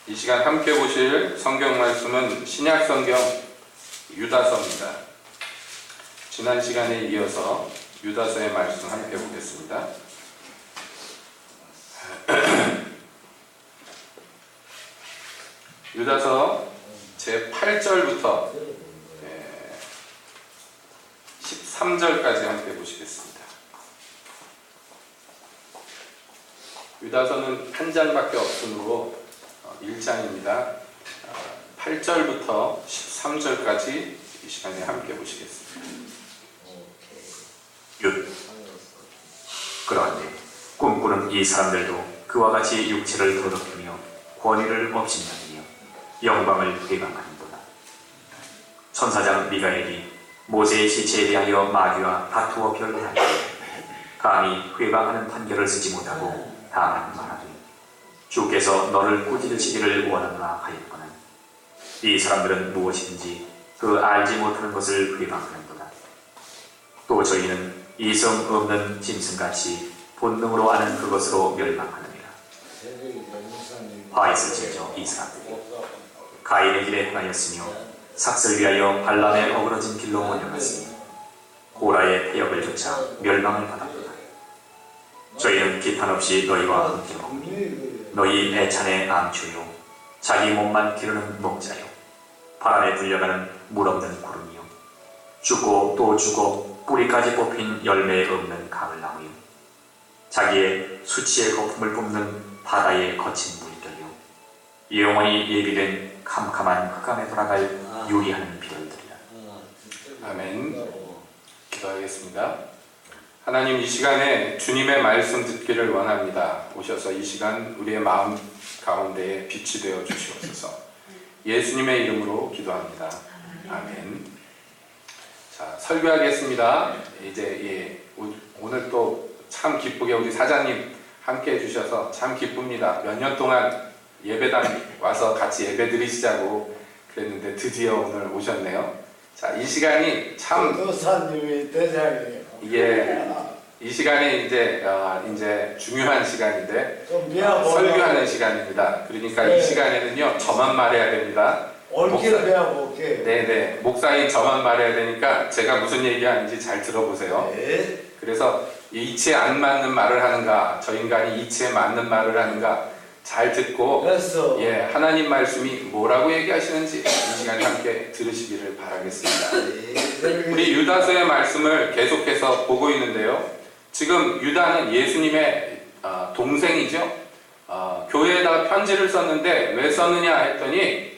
이 시간 함께 보실 성경 말씀은 신약 성경 유다서입니다. 지난 시간에 이어서 유다서의 말씀 함께 보겠습니다. 유다서 제8절부터 13절까지 함께 보시겠습니다. 유다서는 한 장밖에 없으므로 1장입니다. 8절부터 13절까지 이 시간에 함께 보시겠습니다. 그러한데 꿈꾸는 이 사람들도 그와 같이 육체를 더럽히며 권위를 업신여기며 영광을 회방하는도다. 천사장 미가엘이 모세의 시체에 대하여 마귀와 다투어 변론하니 감히 회방하는 판결을 쓰지 못하고 다만 말하되 주께서 너를 꾸짖으시기를 원하노라 하였거늘 이 사람들은 무엇이든지 그 알지 못하는 것을 회방하는도다. 또 저희는 이성 없는 짐승같이 본능으로 아는 그것으로 멸망하느니라. 화 있을지어져 이 사람들이 가인의 길에 행하였으며 삭슬 위하여 발람에 어그러진 길로 몰려갔으니 고라의 폐역을 쫓아 멸망을 받았도다. 저희는 기탄 없이 너희와 함께 먹니 너희 애찬의 암초요 자기 몸만 기르는 목자요 바람에 불려가는 물 없는 구름이요 죽고 또 죽어 뿌리까지 뽑힌 열매 없는 가을나무요 자기의 수치의 거품을 뿜는 바다의 거친 물결요 영원히 예비된 캄캄한 흑암에 돌아갈 유리하는 비결들이라. 아멘. 기도하겠습니다. 하나님, 이 시간에 주님의 말씀 듣기를 원합니다. 오셔서 이 시간 우리의 마음 가운데에 빛이 되어 주시옵소서. 예수님의 이름으로 기도합니다. 아멘. 자, 설교하겠습니다. 이제 오늘 또 참 기쁘게 우리 사장님 함께 해주셔서 참 기쁩니다. 몇 년 동안 예배당 와서 같이 예배 드리시자고 그랬는데 드디어 오늘 오셨네요. 자, 이 시간이 참 도사님이 대장이에요. 이게 이 시간이 이제 중요한 시간인데 미안하고 설교하는 시간입니다. 그러니까 네. 이 시간에는요 저만 말해야 됩니다. 옳기를 배워볼게. 네네, 목사인 저만 말해야 되니까 제가 무슨 얘기하는지 잘 들어보세요. 네. 그래서 이치에 안 맞는 말을 하는가, 저 인간이 이치에 맞는 말을 하는가 잘 듣고 그래서 하나님 말씀이 뭐라고 얘기하시는지 이 시간에 함께 들으시기를 바라겠습니다. 우리 유다서의 말씀을 계속해서 보고 있는데요. 지금 유다는 예수님의 동생이죠. 교회에다가 편지를 썼는데 왜 썼느냐 했더니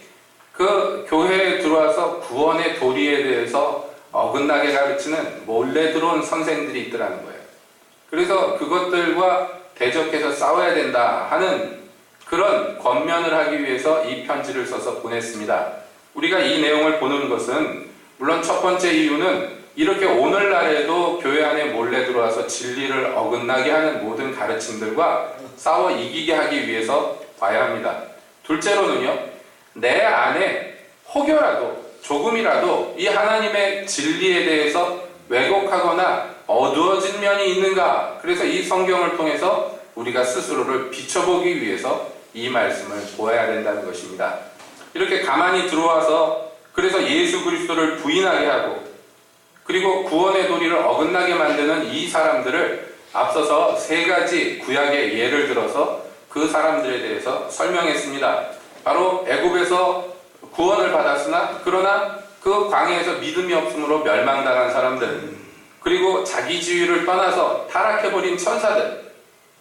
그 교회에 들어와서 구원의 도리에 대해서 어긋나게 가르치는 몰래 들어온 선생들이 있더라는 거예요. 그래서 그것들과 대적해서 싸워야 된다 하는 그런 권면을 하기 위해서 이 편지를 써서 보냈습니다. 우리가 이 내용을 보는 것은 물론 첫 번째 이유는 이렇게 오늘날에도 교회 안에 몰래 들어와서 진리를 어긋나게 하는 모든 가르침들과 싸워 이기게 하기 위해서 봐야 합니다. 둘째로는요, 내 안에 혹여라도 조금이라도 이 하나님의 진리에 대해서 왜곡하거나 어두워진 면이 있는가, 그래서 이 성경을 통해서 우리가 스스로를 비춰보기 위해서 이 말씀을 보아야 된다는 것입니다. 이렇게 가만히 들어와서 그래서 예수 그리스도를 부인하게 하고 그리고 구원의 도리를 어긋나게 만드는 이 사람들을 앞서서 세 가지 구약의 예를 들어서 그 사람들에 대해서 설명했습니다. 바로 애굽에서 구원을 받았으나 그러나 그 광야에서 믿음이 없으므로 멸망당한 사람들, 그리고 자기 지위를 떠나서 타락해버린 천사들,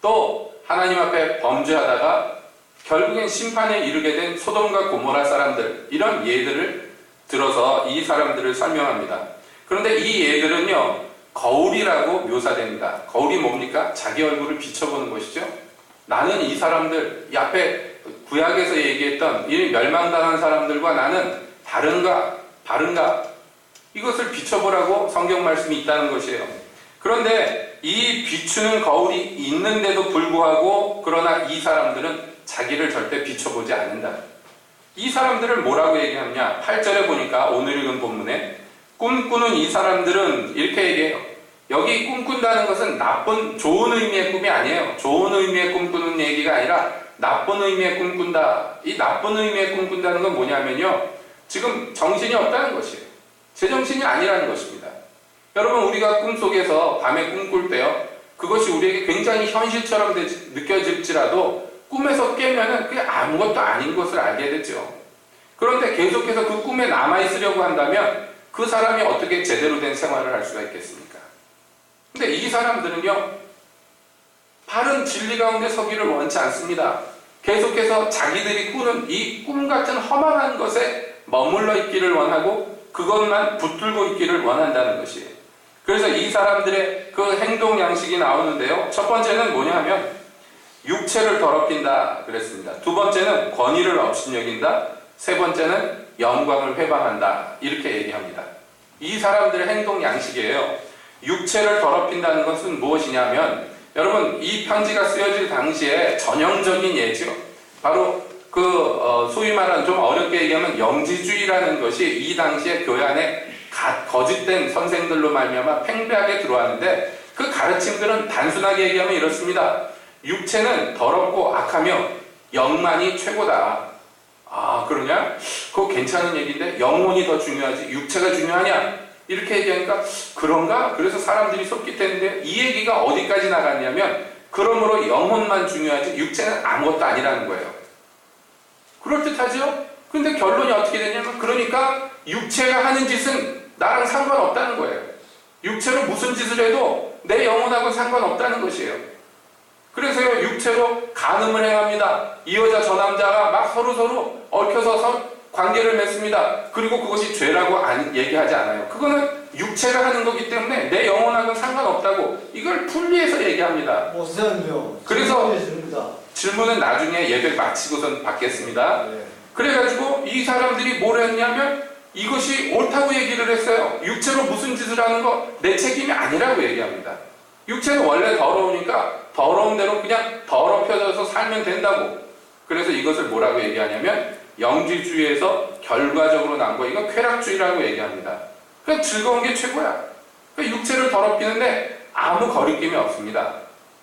또 하나님 앞에 범죄하다가 결국엔 심판에 이르게 된 소돔과 고모라 사람들, 이런 예들을 들어서 이 사람들을 설명합니다. 그런데 이 예들은요 거울이라고 묘사됩니다. 거울이 뭡니까? 자기 얼굴을 비춰보는 것이죠. 나는 이 사람들, 이 앞에 구약에서 얘기했던 이 멸망당한 사람들과 나는 다른가? 이것을 비춰보라고 성경 말씀이 있다는 것이에요. 그런데 이 비추는 거울이 있는데도 불구하고 그러나 이 사람들은 자기를 절대 비춰보지 않는다. 이 사람들을 뭐라고 얘기하느냐? 8절에 보니까 오늘 읽은 본문에 꿈꾸는 이 사람들은 이렇게 얘기해요. 여기 꿈꾼다는 것은 좋은 의미의 꿈이 아니에요. 좋은 의미의 꿈꾸는 얘기가 아니라 나쁜 의미의 꿈꾼다. 이 나쁜 의미의 꿈꾼다는 건 뭐냐면요. 지금 정신이 없다는 것이에요. 제정신이 아니라는 것입니다. 여러분, 우리가 꿈속에서 밤에 꿈꿀 때요. 그것이 우리에게 굉장히 현실처럼 느껴질지라도 꿈에서 깨면은 그게 아무것도 아닌 것을 알게 되죠. 그런데 계속해서 그 꿈에 남아있으려고 한다면 그 사람이 어떻게 제대로 된 생활을 할 수가 있겠습니까? 근데 이 사람들은요, 바른 진리 가운데 서기를 원치 않습니다. 계속해서 자기들이 꾸는 이 꿈 같은 허망한 것에 머물러 있기를 원하고 그것만 붙들고 있기를 원한다는 것이에요. 그래서 이 사람들의 그 행동 양식이 나오는데요. 첫 번째는 뭐냐면 육체를 더럽힌다 그랬습니다. 두 번째는 권위를 업신여긴다. 세 번째는 영광을 회방한다. 이렇게 얘기합니다. 이 사람들의 행동 양식이에요. 육체를 더럽힌다는 것은 무엇이냐면, 여러분, 이 편지가 쓰여질 당시에 전형적인 예죠. 바로 소위 말하는, 좀 어렵게 얘기하면 영지주의라는 것이 이 당시에 교회 안에 거짓된 선생들로 말미암아 팽배하게 들어왔는데, 그 가르침들은 단순하게 얘기하면 이렇습니다. 육체는 더럽고 악하며 영만이 최고다. 아, 그러냐? 그거 괜찮은 얘기인데 영혼이 더 중요하지 육체가 중요하냐? 이렇게 얘기하니까 그런가? 그래서 사람들이 섭깃했는데, 이 얘기가 어디까지 나갔냐면 그러므로 영혼만 중요하지 육체는 아무것도 아니라는 거예요. 그럴듯하죠? 근데 결론이 어떻게 되냐면, 그러니까 육체가 하는 짓은 나랑 상관없다는 거예요. 육체로 무슨 짓을 해도 내 영혼하고는 상관없다는 것이에요. 그래서요, 육체로 간음을 행합니다. 이 여자 저 남자가 막 서로 얽혀서 관계를 맺습니다. 그리고 그것이 죄라고 얘기하지 않아요. 그거는 육체가 하는 거기 때문에 내 영혼하고는 상관없다고 이걸 분리해서 얘기합니다. 목사님요. 그래서 질문입니다. 질문은 나중에 예배 마치고선 받겠습니다. 네. 그래가지고 이 사람들이 뭘 했냐면 이것이 옳다고 얘기를 했어요. 육체로 무슨 짓을 하는 거 내 책임이 아니라고 얘기합니다. 육체는 원래 더러우니까 더러운 대로 그냥 더럽혀져서 살면 된다고. 그래서 이것을 뭐라고 얘기하냐면 영지주의에서 결과적으로 나온 거, 이건 쾌락주의라고 얘기합니다. 그러니까 즐거운 게 최고야. 그러니까 육체를 더럽히는데 아무 거리낌이 없습니다.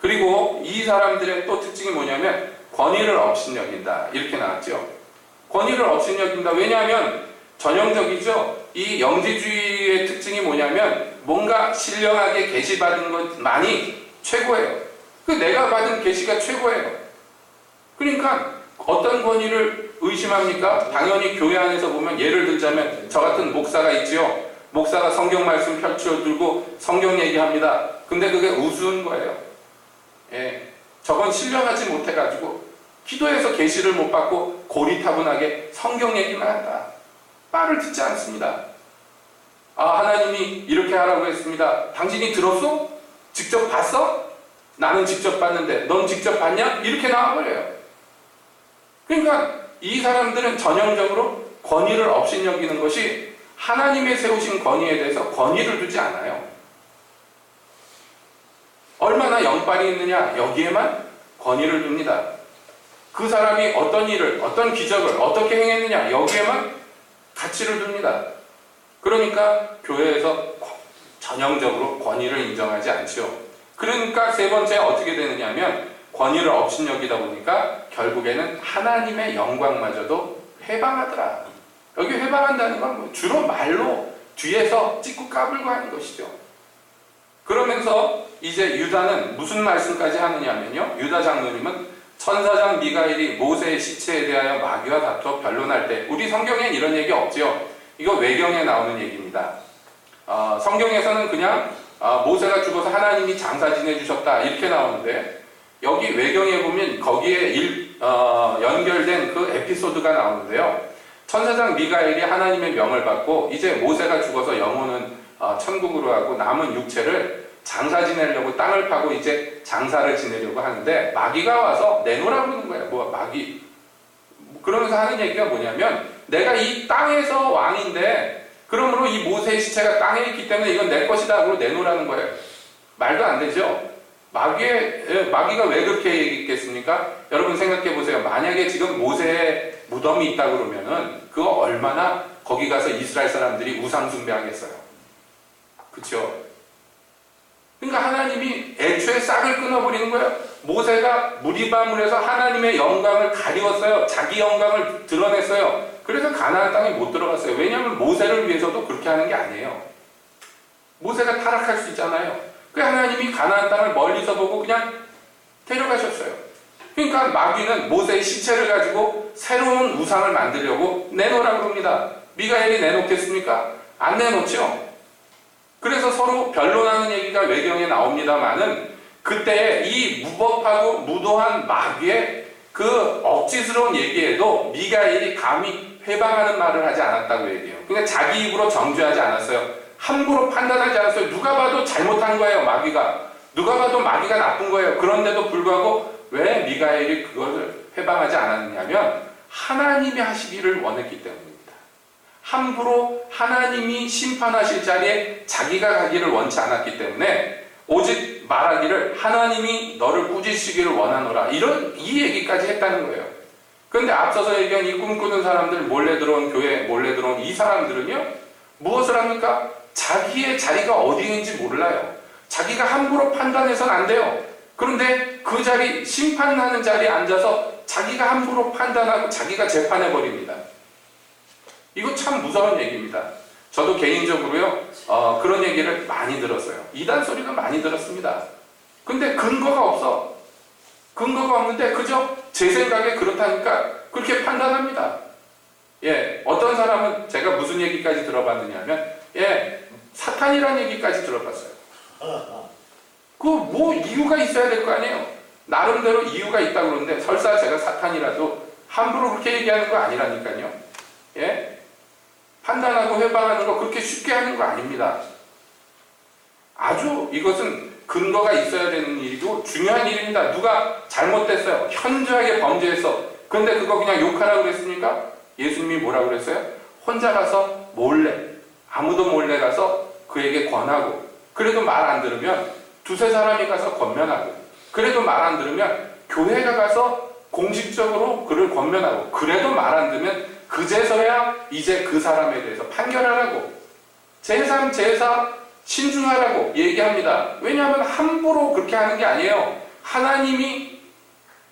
그리고 이 사람들의 또 특징이 뭐냐면 권위를 업신여긴다. 이렇게 나왔죠. 권위를 업신여긴다. 왜냐하면 전형적이죠. 이 영지주의의 특징이 뭐냐면 뭔가 신령하게 계시받은 것만이 최고예요. 내가 받은 계시가 최고예요. 그러니까 어떤 권위를 의심합니까? 당연히 교회 안에서 보면, 예를 들자면 저 같은 목사가 있지요. 목사가 성경 말씀 펼쳐들고 성경 얘기합니다. 근데 그게 우스운 거예요. 예, 저건 신령하지 못해가지고 기도해서 계시를 못 받고 고리타분하게 성경 얘기만 한다. 말을 듣지 않습니다. 아, 하나님이 이렇게 하라고 했습니다. 당신이 들었어? 직접 봤어? 나는 직접 봤는데 넌 직접 봤냐? 이렇게 나와버려요. 그러니까 이 사람들은 전형적으로 권위를 업신여기는 것이 하나님의 세우신 권위에 대해서 권위를 두지 않아요. 얼마나 영빨이 있느냐, 여기에만 권위를 둡니다. 그 사람이 어떤 일을, 어떤 기적을 어떻게 행했느냐, 여기에만 가치를 둡니다. 그러니까 교회에서 전형적으로 권위를 인정하지 않죠. 그러니까 세 번째 어떻게 되느냐면 권위를 업신여기다 보니까 결국에는 하나님의 영광마저도 회방하더라. 여기 회방한다는 건 주로 말로 뒤에서 찍고 까불고 하는 것이죠. 그러면서 이제 유다는 무슨 말씀까지 하느냐면요, 유다 장로님은 천사장 미가엘이 모세의 시체에 대하여 마귀와 다투어 변론할 때, 우리 성경엔 이런 얘기 없죠. 이거 외경에 나오는 얘기입니다. 성경에서는 그냥 모세가 죽어서 하나님이 장사 지내주셨다 이렇게 나오는데, 여기 외경에 보면 거기에 연결된 그 에피소드가 나오는데요. 천사장 미가엘이 하나님의 명을 받고 이제 모세가 죽어서 영혼은 천국으로 가고 남은 육체를 장사 지내려고 땅을 파고 이제 장사를 지내려고 하는데, 마귀가 와서 내놓으라고 하는 거예요. 뭐 마귀 그러면서 하는 얘기가 뭐냐면, 내가 이 땅에서 왕인데 그러므로 이 모세의 시체가 땅에 있기 때문에 이건 내 것이다 하고 내놓으라는 거예요. 말도 안 되죠. 마귀가 왜 그렇게 얘기했겠습니까? 여러분 생각해 보세요. 만약에 지금 모세의 무덤이 있다 그러면은 그거 얼마나 거기 가서 이스라엘 사람들이 우상 숭배하겠어요. 그렇죠? 그러니까 하나님이 애초에 싹을 끊어버리는 거예요. 모세가 무리바물에서 하나님의 영광을 가리웠어요. 자기 영광을 드러냈어요. 그래서 가나안 땅에 못 들어갔어요. 왜냐하면 모세를 위해서도 그렇게 하는 게 아니에요. 모세가 타락할 수 있잖아요. 그 하나님이 가나안 땅을 멀리서 보고 그냥 데려가셨어요. 그러니까 마귀는 모세의 시체를 가지고 새로운 우상을 만들려고 내놓으라고 합니다. 미가엘이 내놓겠습니까? 안 내놓죠. 그래서 서로 변론하는 얘기가 외경에 나옵니다만은 그때 이 무법하고 무도한 마귀의 그 억지스러운 얘기에도 미가엘이 감히 회방하는 말을 하지 않았다고 얘기해요. 그러니까 자기 입으로 정죄하지 않았어요. 함부로 판단하지 않았어요. 누가 봐도 잘못한 거예요, 마귀가. 누가 봐도 마귀가 나쁜 거예요. 그런데도 불구하고 왜 미가엘이 그것을 회방하지 않았느냐면 하나님이 하시기를 원했기 때문입니다. 함부로 하나님이 심판하실 자리에 자기가 가기를 원치 않았기 때문에 오직 말하기를 하나님이 너를 꾸짖으시기를 원하노라, 이 얘기까지 했다는 거예요. 그런데 앞서서 얘기한 이 꿈꾸는 사람들, 몰래 들어온 교회, 몰래 들어온 이 사람들은요, 무엇을 합니까? 자기의 자리가 어디인지 몰라요. 자기가 함부로 판단해서는 안 돼요. 그런데 그 자리, 심판하는 자리에 앉아서 자기가 함부로 판단하고 자기가 재판해버립니다. 이거 참 무서운 얘기입니다. 저도 개인적으로요, 그런 얘기를 많이 들었어요. 이단 소리가 많이 들었습니다. 근데 근거가 없어. 근거가 없는데 그저 제 생각에 그렇다니까 그렇게 판단합니다. 예, 어떤 사람은 제가 무슨 얘기까지 들어봤느냐면, 사탄이라는 얘기까지 들어봤어요. 그 뭐 이유가 있어야 될 거 아니에요. 나름대로 이유가 있다고 그러는데 설사 제가 사탄이라도 함부로 그렇게 얘기하는 거 아니라니까요. 예? 판단하고 회방하는 거 그렇게 쉽게 하는 거 아닙니다. 아주 이것은 근거가 있어야 되는 일이고 중요한 일입니다. 누가 잘못됐어요. 현저하게 범죄했어. 그런데 그거 그냥 욕하라고 그랬습니까? 예수님이 뭐라고 그랬어요? 혼자 가서 몰래, 아무도 몰래 가서 그에게 권하고, 그래도 말 안 들으면 두세 사람이 가서 권면하고, 그래도 말 안 들으면 교회가 가서 공식적으로 그를 권면하고, 그래도 말 안 들으면 그제서야 이제 그 사람에 대해서 판결하라고, 제3, 제4 신중하라고 얘기합니다. 왜냐하면 함부로 그렇게 하는 게 아니에요. 하나님이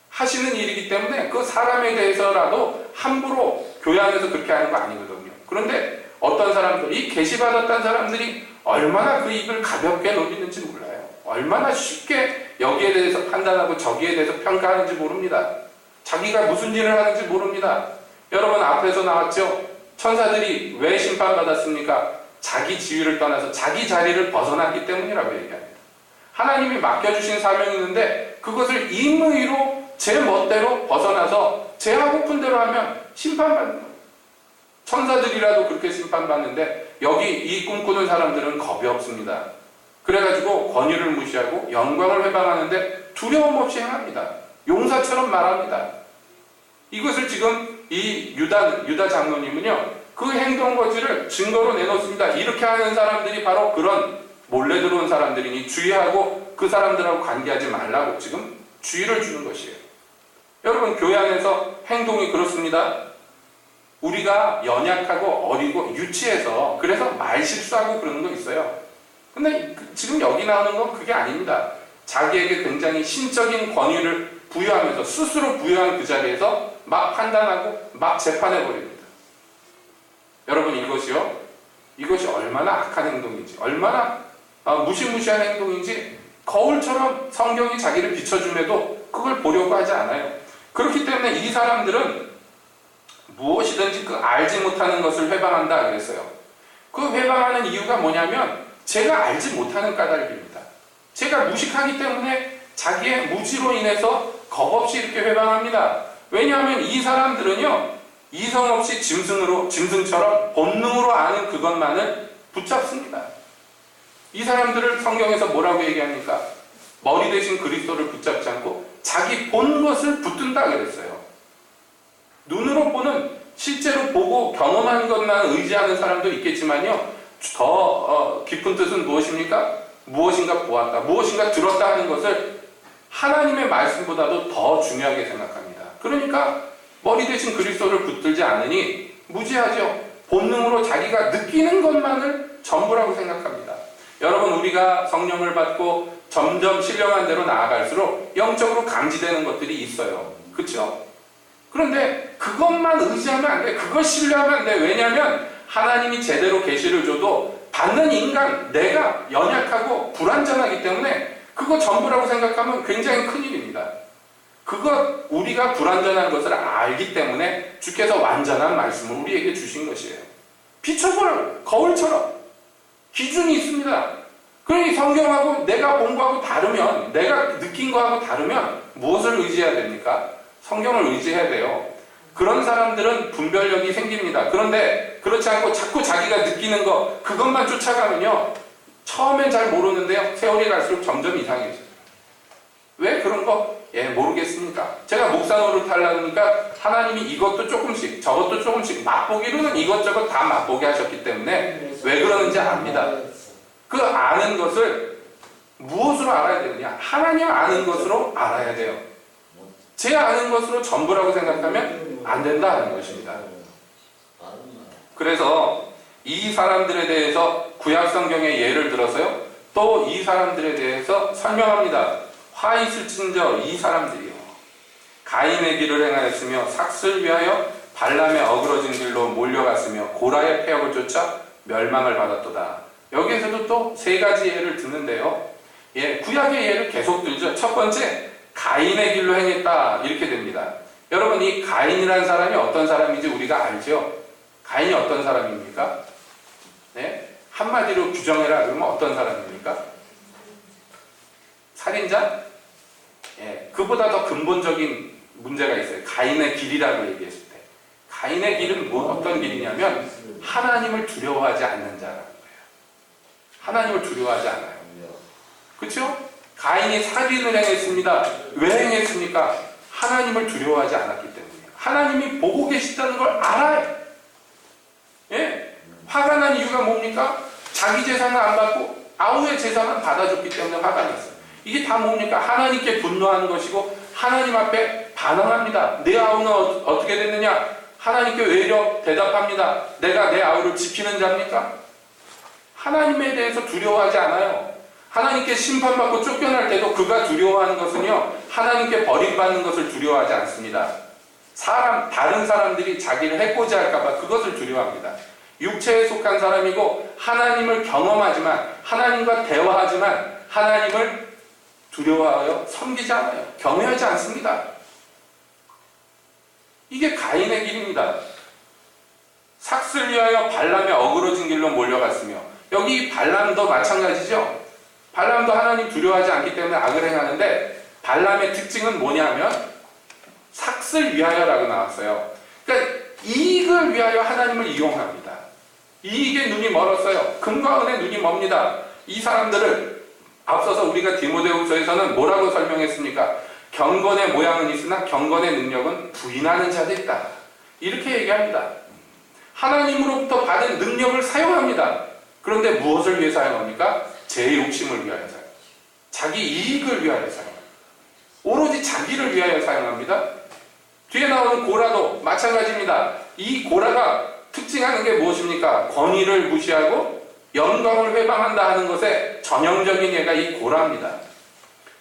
하시는 일이기 때문에 그 사람에 대해서라도 함부로 교회 안에서 그렇게 하는 거 아니거든요. 그런데 어떤 사람들, 이 계시받았다는 사람들이 얼마나 그 입을 가볍게 넘기는지 몰라요. 얼마나 쉽게 여기에 대해서 판단하고 저기에 대해서 평가하는지 모릅니다. 자기가 무슨 일을 하는지 모릅니다. 여러분 앞에서 나왔죠? 천사들이 왜 심판받았습니까? 자기 지위를 떠나서 자기 자리를 벗어났기 때문이라고 얘기합니다. 하나님이 맡겨주신 사명이 있는데 그것을 임의로 제 멋대로 벗어나서 제 하고픈 대로 하면 심판받는 거예요. 천사들이라도 그렇게 심판받는데 여기 이 꿈꾸는 사람들은 겁이 없습니다. 그래가지고 권위를 무시하고 영광을 회방하는데 두려움 없이 행합니다. 용사처럼 말합니다. 이것을 지금 이 유다 장로님은요, 그 행동 거지를 증거로 내놓습니다. 이렇게 하는 사람들이 바로 그런 몰래 들어온 사람들이니 주의하고 그 사람들하고 관계하지 말라고 지금 주의를 주는 것이에요. 여러분, 교회 안에서 행동이 그렇습니다. 우리가 연약하고 어리고 유치해서 그래서 말 실수하고 그러는 거 있어요. 근데 지금 여기 나오는 건 그게 아닙니다. 자기에게 굉장히 신적인 권위를 부여하면서 스스로 부여한 그 자리에서 막 판단하고 막 재판해버립니다. 여러분, 이것이 얼마나 악한 행동인지, 얼마나 무시무시한 행동인지 거울처럼 성경이 자기를 비춰줌에도 그걸 보려고 하지 않아요. 그렇기 때문에 이 사람들은 무엇이든지 그 알지 못하는 것을 회방한다 그랬어요. 그 회방하는 이유가 뭐냐면 제가 알지 못하는 까닭입니다. 제가 무식하기 때문에 자기의 무지로 인해서 겁없이 이렇게 회방합니다. 왜냐하면 이 사람들은요, 이성 없이 짐승처럼 본능으로 아는 그것만을 붙잡습니다. 이 사람들을 성경에서 뭐라고 얘기합니까? 머리 대신 그리스도를 붙잡지 않고 자기 본 것을 붙든다 그랬어요. 눈으로 보는, 실제로 보고 경험한 것만 의지하는 사람도 있겠지만요, 더 깊은 뜻은 무엇입니까? 무엇인가 보았다, 무엇인가 들었다 하는 것을 하나님의 말씀보다도 더 중요하게 생각합니다. 그러니까 머리 대신 그리스도를 붙들지 않으니 무지하죠. 본능으로 자기가 느끼는 것만을 전부라고 생각합니다. 여러분, 우리가 성령을 받고 점점 신령한 대로 나아갈수록 영적으로 감지되는 것들이 있어요. 그렇죠? 그런데 그것만 의지하면 안 돼. 그걸 신뢰하면 안 돼. 왜냐하면 하나님이 제대로 계시를 줘도 받는 인간, 내가 연약하고 불완전하기 때문에 그거 전부라고 생각하면 굉장히 큰일입니다. 그것, 우리가 불완전한 것을 알기 때문에 주께서 완전한 말씀을 우리에게 주신 것이에요. 비춰보라고. 거울처럼. 기준이 있습니다. 그러니 성경하고 내가 본 거하고 다르면, 내가 느낀 거하고 다르면 무엇을 의지해야 됩니까? 성경을 의지해야 돼요. 그런 사람들은 분별력이 생깁니다. 그런데 그렇지 않고 자꾸 자기가 느끼는 거, 그것만 쫓아가면요, 처음엔 잘 모르는데요, 세월이 갈수록 점점 이상해져요. 왜 그런 거? 모르겠습니까? 제가 목사 노릇 하려니까 하나님이 이것도 조금씩, 저것도 조금씩, 맛보기로는 이것저것 다 맛보게 하셨기 때문에 왜 그러는지 압니다. 그 아는 것을 무엇으로 알아야 되느냐? 하나님 아는 것으로 알아야 돼요. 제 아는 것으로 전부라고 생각하면 안 된다는 것입니다. 그래서 이 사람들에 대해서 구약 성경의 예를 들어서요, 또 이 사람들에 대해서 설명합니다. 화 있을진저 이 사람들이요, 가인의 길을 행하였으며 삭슬 위하여 발람의 어그러진 길로 몰려갔으며 고라의 폐역을 쫓아 멸망을 받았도다. 여기에서도 또 세 가지 예를 드는데요, 구약의 예를 계속 들죠. 첫 번째, 가인의 길로 행했다, 이렇게 됩니다. 여러분, 이 가인이라는 사람이 어떤 사람인지 우리가 알죠? 가인이 어떤 사람입니까? 네? 한마디로 규정해라 그러면 어떤 사람입니까? 살인자? 그보다 더 근본적인 문제가 있어요. 가인의 길이라고 얘기했을 때, 가인의 길은 어떤 길이냐면 하나님을 두려워하지 않는 자라는 거예요. 하나님을 두려워하지 않아요. 그렇죠? 가인이 살인을 행했습니다. 왜 행했습니까? 하나님을 두려워하지 않았기 때문이에요. 하나님이 보고 계시다는 걸 알아요. 화가 난 이유가 뭡니까? 자기 재산을 안 받고 아우의 재산을 받아줬기 때문에 화가 났어요. 이게 다 뭡니까? 하나님께 분노하는 것이고 하나님 앞에 반항합니다. 내 아우는 어떻게 됐느냐? 하나님께 외려 대답합니다. 내가 내 아우를 지키는 자입니까? 하나님에 대해서 두려워하지 않아요. 하나님께 심판받고 쫓겨날 때도 그가 두려워하는 것은요, 하나님께 버림받는 것을 두려워하지 않습니다. 다른 사람들이 자기를 해코지 할까봐 그것을 두려워합니다. 육체에 속한 사람이고 하나님을 경험하지만, 하나님과 대화하지만 하나님을 두려워하여 섬기지 않아요. 경외하지 않습니다. 이게 가인의 길입니다. 삭슬 위하여 발람의 어그러진 길로 몰려갔으며, 여기 발람도 마찬가지죠. 발람도 하나님 두려워하지 않기 때문에 악을 행하는데, 발람의 특징은 뭐냐면 삭슬 위하여라고 나왔어요. 그러니까 이익을 위하여 하나님을 이용합니다. 이익에 눈이 멀었어요. 금과 은에 눈이 멉니다. 이 사람들을 앞서서 우리가 디모데후서에서는 뭐라고 설명했습니까? 경건의 모양은 있으나 경건의 능력은 부인하는 자들이 있다, 이렇게 얘기합니다. 하나님으로부터 받은 능력을 사용합니다. 그런데 무엇을 위해 사용합니까? 제 욕심을 위하여 사용합니다. 자기 이익을 위하여 사용합니다. 오로지 자기를 위하여 사용합니다. 뒤에 나오는 고라도 마찬가지입니다. 이 고라가 특징하는 게 무엇입니까? 권위를 무시하고 영광을 회방한다 하는 것에 전형적인 예가 이 고라입니다.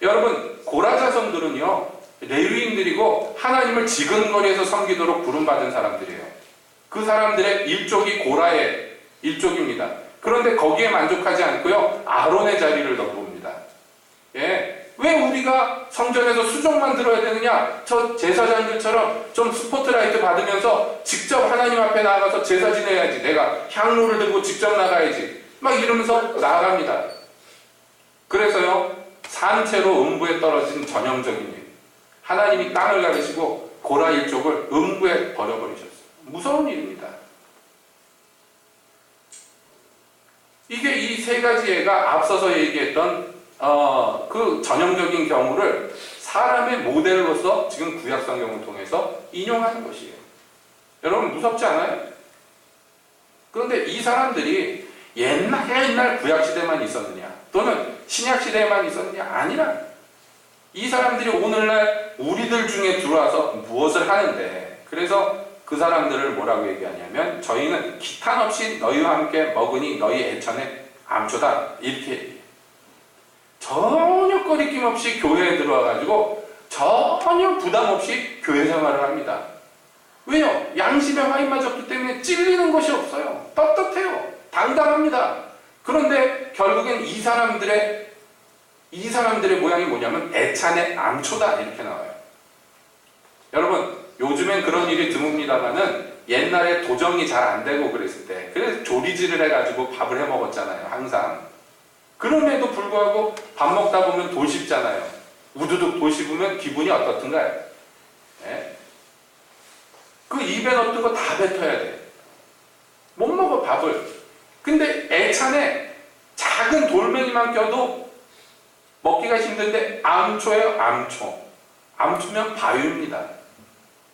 여러분, 고라 자손들은요, 레위인들이고 하나님을 지근거리에서 섬기도록 부름받은 사람들이에요. 그 사람들의 일족이 고라의 일족입니다. 그런데 거기에 만족하지 않고요, 아론의 자리를 넘봅니다. 왜 우리가 성전에서 수종만 들어야 되느냐? 저 제사장들처럼 좀 스포트라이트 받으면서 직접 하나님 앞에 나가서 제사 지내야지, 내가 향로를 들고 직접 나가야지, 막 이러면서 나아갑니다. 그래서요, 산채로 음부에 떨어진 전형적인 일, 하나님이 땅을 가르시고 고라 일족을 음부에 버려버리셨어요. 무서운 일입니다. 이게 이 세 가지 예가 앞서서 얘기했던 그 전형적인 경우를 사람의 모델로서 지금 구약 성경을 통해서 인용하는 것이에요. 여러분, 무섭지 않아요? 그런데 이 사람들이 옛날 구약 시대만 있었느냐, 또는 신약 시대에만 있었느냐? 아니라 이 사람들이 오늘날 우리들 중에 들어와서 무엇을 하는데, 그래서 그 사람들을 뭐라고 얘기하냐면, 저희는 기탄 없이 너희와 함께 먹으니 너희 애천에 암초다 이렇게 얘기해요. 전혀 꺼리낌 없이 교회에 들어와가지고 전혀 부담 없이 교회 생활을 합니다. 왜요? 양심에 화이 맞았기 때문에 찔리는 것이 없어요. 떳떳해요. 당당합니다. 그런데 결국엔 이 사람들의 모양이 뭐냐면 애찬의 암초다 이렇게 나와요. 여러분 요즘엔 그런 일이 드뭅니다만은 옛날에 도정이 잘 안 되고 그랬을 때 그래서 조리질을 해가지고 밥을 해 먹었잖아요. 항상. 그럼에도 불구하고 밥 먹다 보면 도 씹잖아요. 우두둑 도 씹으면 기분이 어떻든가요? 네? 그 입에 넣었던 거 다 뱉어야 돼. 못 먹어 밥을. 근데 애찬에 작은 돌멩이만 껴도 먹기가 힘든데 암초예요. 암초. 암초면 바위입니다.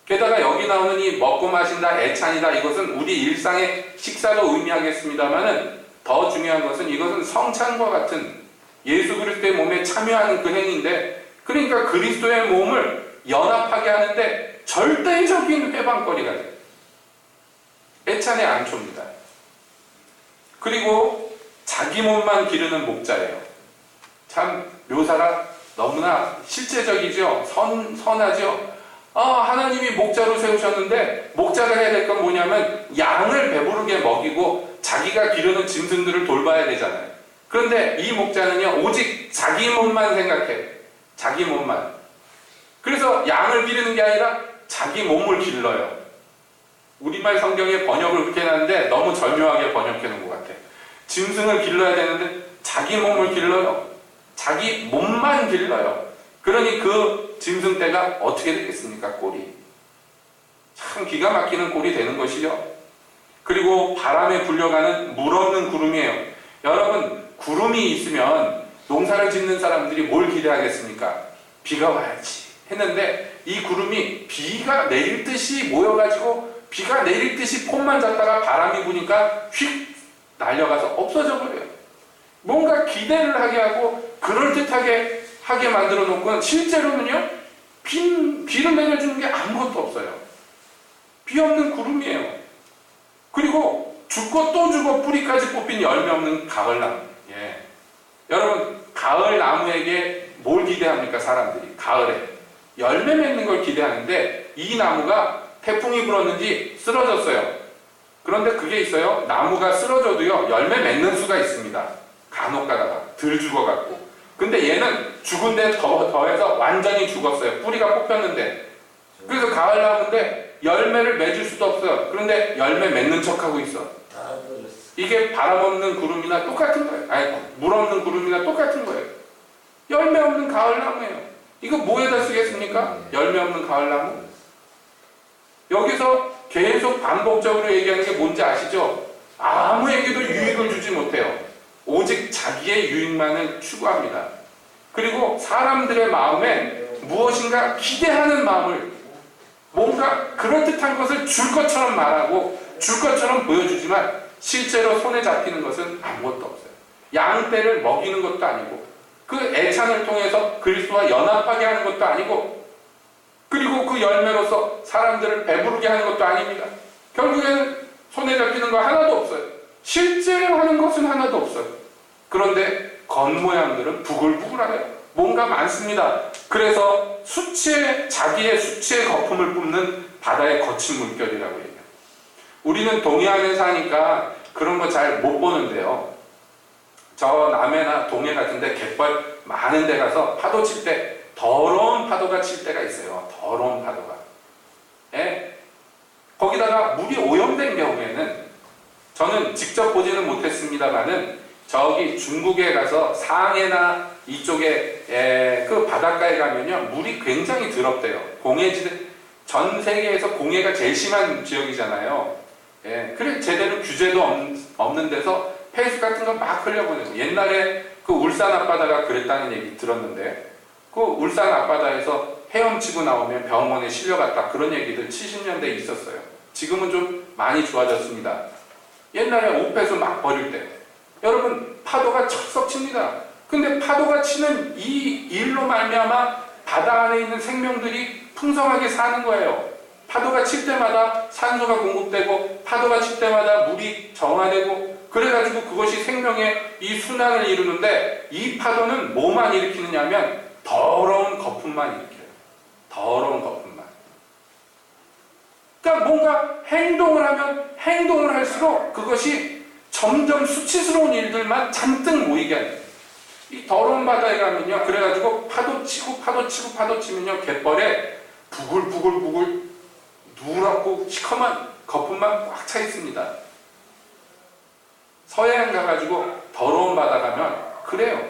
게다가 여기 나오는 이 먹고 마신다, 애찬이다 이것은 우리 일상의 식사도 의미하겠습니다만은 더 중요한 것은 이것은 성찬과 같은 예수 그리스도의 몸에 참여하는 그 행위인데 그러니까 그리스도의 몸을 연합하게 하는데 절대적인 회방거리가 돼요. 애찬의 암초입니다. 그리고 자기 몸만 기르는 목자예요. 참 묘사가 너무나 실제적이죠. 선하죠. 하나님이 목자로 세우셨는데 목자가 해야 될 건 뭐냐면 양을 배부르게 먹이고 자기가 기르는 짐승들을 돌봐야 되잖아요. 그런데 이 목자는요 오직 자기 몸만 생각해. 자기 몸만. 그래서 양을 기르는 게 아니라 자기 몸을 길러요. 우리말 성경에 번역을 그렇게 해놨는데 너무 절묘하게 번역해 놓은 것 같아요. 짐승을 길러야 되는데 자기 몸을 길러요. 자기 몸만 길러요. 그러니 그 짐승떼가 어떻게 되겠습니까? 꼴이. 참 기가 막히는 꼴이 되는 것이죠. 그리고 바람에 불려가는 물 없는 구름이에요. 여러분 구름이 있으면 농사를 짓는 사람들이 뭘 기대하겠습니까? 비가 와야지 했는데 이 구름이 비가 내릴 듯이 모여가지고 비가 내릴 듯이 폼만 잡다가 바람이 부니까 휙 날려가서 없어져 버려요. 뭔가 기대를 하게 하고 그럴듯하게 하게 만들어 놓고 실제로는요 비를 내려주는 게 아무것도 없어요. 비 없는 구름이에요. 그리고 죽고 또 죽어 뿌리까지 뽑힌 열매 없는 가을나무. 예. 여러분 가을나무에게 뭘 기대합니까? 사람들이 가을에 열매 맺는 걸 기대하는데 이 나무가 태풍이 불었는지 쓰러졌어요. 그런데 그게 있어요. 나무가 쓰러져도요 열매 맺는 수가 있습니다. 간혹 가다가 덜 죽어갖고. 근데 얘는 죽은 데 더해서 완전히 죽었어요. 뿌리가 뽑혔는데. 그래서 가을나무인데 열매를 맺을 수도 없어요. 그런데 열매 맺는 척하고 있어. 이게 바람 없는 구름이나 똑같은 거예요. 아니 물 없는 구름이나 똑같은 거예요. 열매 없는 가을나무예요. 이거 뭐에다 쓰겠습니까? 열매 없는 가을나무. 여기서 계속 반복적으로 얘기하는 게 뭔지 아시죠? 아무에게도 유익을 주지 못해요. 오직 자기의 유익만을 추구합니다. 그리고 사람들의 마음에 무엇인가 기대하는 마음을 뭔가 그럴듯한 것을 줄 것처럼 말하고 줄 것처럼 보여주지만 실제로 손에 잡히는 것은 아무것도 없어요. 양떼를 먹이는 것도 아니고 그 애찬을 통해서 그리스도와 연합하게 하는 것도 아니고 그리고 그 열매로서 사람들을 배부르게 하는 것도 아닙니다. 결국에는 손에 잡히는 거 하나도 없어요. 실제로 하는 것은 하나도 없어요. 그런데 겉모양들은 부글부글해요. 뭔가 많습니다. 그래서 자기의 수치의 거품을 뿜는 바다의 거친 물결이라고 해요. 우리는 동해안에 사니까 그런 거 잘 못 보는데요. 저 남해나 동해 같은데 갯벌 많은 데 가서 파도 칠 때 더러운 파도가 칠 때가 있어요. 더러운 파도가. 예? 거기다가 물이 오염된 경우에는 저는 직접 보지는 못했습니다만은 저기 중국에 가서 상해나 이쪽에 그 바닷가에 가면요 물이 굉장히 더럽대요. 공해지대 전 세계에서 공해가 제일 심한 지역이잖아요. 예, 그래 제대로 규제도 없는 데서 폐수 같은 거 막 흘려보내고 옛날에 그 울산 앞바다가 그랬다는 얘기 들었는데 그 울산 앞바다에서 헤엄치고 나오면 병원에 실려갔다 그런 얘기들 70년대에 있었어요. 지금은 좀 많이 좋아졌습니다. 옛날에 옥배수 막 버릴 때 여러분 파도가 척석 칩니다. 근데 파도가 치는 이 일로 말미암아 바다 안에 있는 생명들이 풍성하게 사는 거예요. 파도가 칠 때마다 산소가 공급되고 파도가 칠 때마다 물이 정화되고 그래가지고 그것이 생명의 이 순환을 이루는데 이 파도는 뭐만 일으키느냐면 더러운 거품만 일으켜요. 더러운 거품만. 그러니까 뭔가 행동을 하면 행동을 할수록 그것이 점점 수치스러운 일들만 잔뜩 모이게 하는 거예요. 이 더러운 바다에 가면요. 그래가지고 파도 치고 파도 치고 파도 치면요. 갯벌에 부글부글부글 누렇고 시커먼 거품만 꽉 차 있습니다. 서해안 가가지고 더러운 바다 가면 그래요.